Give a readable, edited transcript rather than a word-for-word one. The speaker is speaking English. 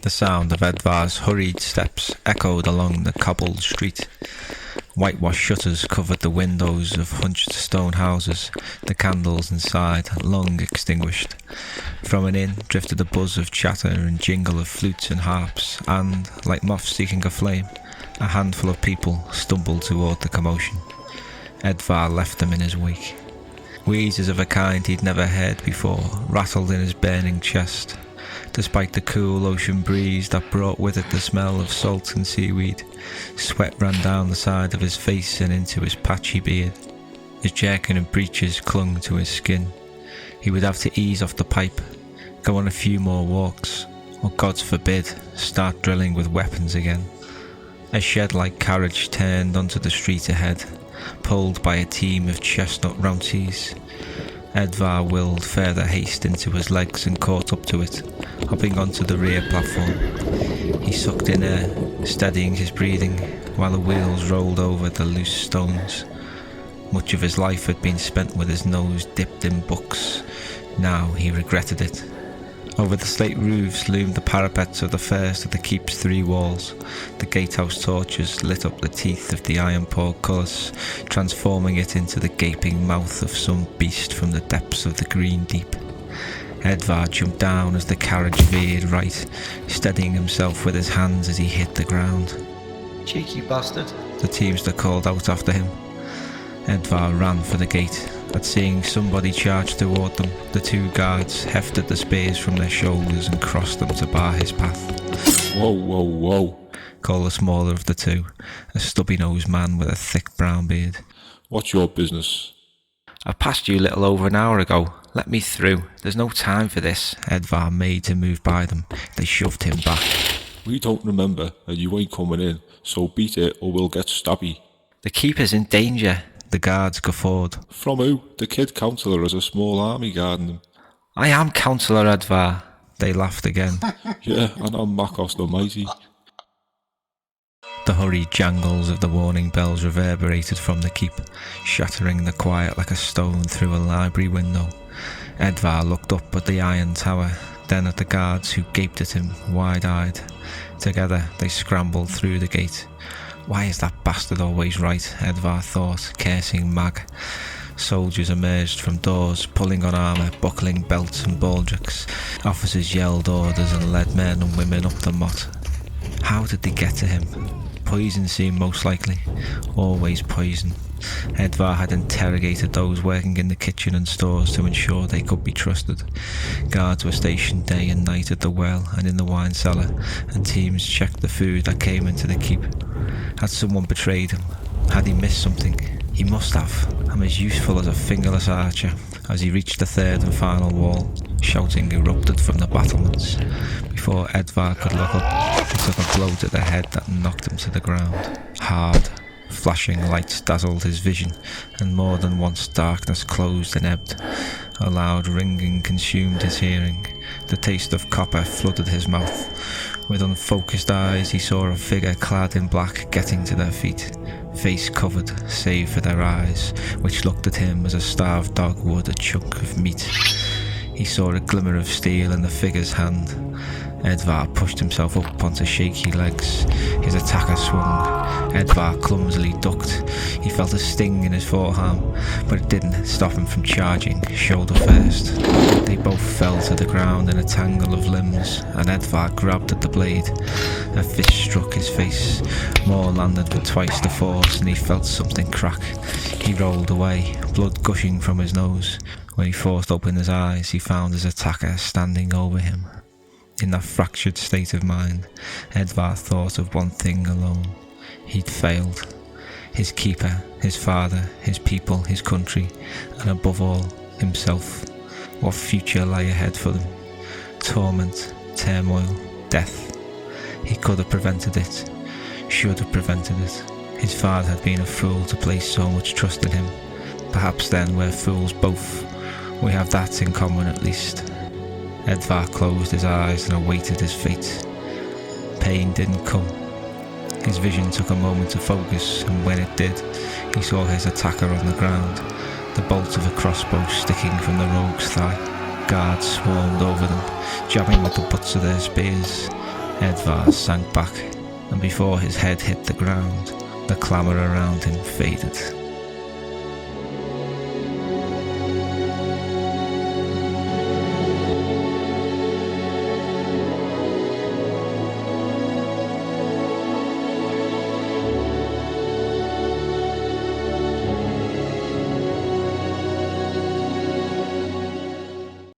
The sound of Edvar's hurried steps echoed along the cobbled street. Whitewashed shutters covered the windows of hunched stone houses, the candles inside long extinguished. From an inn drifted a buzz of chatter and jingle of flutes and harps, and, like moths seeking a flame, a handful of people stumbled toward the commotion. Edvar left them in his wake. Wheezes of a kind he'd never heard before rattled in his burning chest. Despite the cool ocean breeze that brought with it the smell of salt and seaweed, sweat ran down the side of his face and into his patchy beard. His jerkin and breeches clung to his skin. He would have to ease off the pipe, go on a few more walks, or God forbid, start drilling with weapons again. A shed-like carriage turned onto the street ahead, pulled by a team of chestnut rounties. Edvar willed further haste into his legs and caught up to it, hopping onto the rear platform. He sucked in air, steadying his breathing, while the wheels rolled over the loose stones. Much of his life had been spent with his nose dipped in books. Now he regretted it. Over the slate roofs loomed the parapets of the first of the keep's 3 walls. The gatehouse torches lit up the teeth of the iron portcullis, transforming it into the gaping mouth of some beast from the depths of the green deep. Edvar jumped down as the carriage veered right, steadying himself with his hands as he hit the ground. "Cheeky bastard," the teamster called out after him. Edvar ran for the gate. At seeing somebody charge toward them, the 2 guards hefted the spears from their shoulders and crossed them to bar his path. "Whoa, whoa, whoa," called the smaller of the 2, a stubby-nosed man with a thick brown beard. "What's your business?" "I passed you a little over an hour ago. Let me through. There's no time for this." Edvar made to move by them. They shoved him back. "We don't remember, and you ain't coming in, so beat it or we'll get stabby." "The keeper's in danger," the guards guffawed. "From who? The kid councillor has a small army guarding him." "I am Councillor Edvar." They laughed again. "Yeah, and I'm Makos the Mighty." The hurried jangles of the warning bells reverberated from the keep, shattering the quiet like a stone through a library window. Edvar looked up at the iron tower, then at the guards who gaped at him, wide-eyed. Together they scrambled through the gate. Why is that bastard always right? Edvar thought, cursing Mag. Soldiers emerged from doors, pulling on armour, buckling belts and baldricks. Officers yelled orders and led men and women up the motte. How did they get to him? Poison seemed most likely. Always poison. Edvar had interrogated those working in the kitchen and stores to ensure they could be trusted. Guards were stationed day and night at the well and in the wine cellar, and teams checked the food that came into the keep. Had someone betrayed him? Had he missed something? He must have. I'm as useful as a fingerless archer. As he reached the 3rd and final wall, shouting erupted from the battlements. Before Edvar could look up, he took a blow to the head that knocked him to the ground. Hard. Flashing lights dazzled his vision, and more than once darkness closed and ebbed. A loud ringing consumed his hearing. The taste of copper flooded his mouth. With unfocused eyes he saw a figure clad in black getting to their feet, face covered save for their eyes, which looked at him as a starved dog would a chunk of meat. He saw a glimmer of steel in the figure's hand. Edvar pushed himself up onto shaky legs. His attacker swung. Edvar clumsily ducked. He felt a sting in his forearm, but it didn't stop him from charging, shoulder first. They both fell to the ground in a tangle of limbs, and Edvar grabbed at the blade. A fist struck his face. More landed with twice the force, and he felt something crack. He rolled away, blood gushing from his nose. When he forced open his eyes, he found his attacker standing over him. In that fractured state of mind, Edvar thought of one thing alone. He'd failed. His keeper, his father, his people, his country, and above all, himself. What future lay ahead for them? Torment, turmoil, death. He could have prevented it. Should have prevented it. His father had been a fool to place so much trust in him. Perhaps then we're fools both. We have that in common at least. Edvar closed his eyes and awaited his fate. Pain didn't come. His vision took a moment to focus, and when it did, he saw his attacker on the ground, the bolt of a crossbow sticking from the rogue's thigh. Guards swarmed over them, jabbing with the butts of their spears. Edvar sank back, and before his head hit the ground, the clamour around him faded.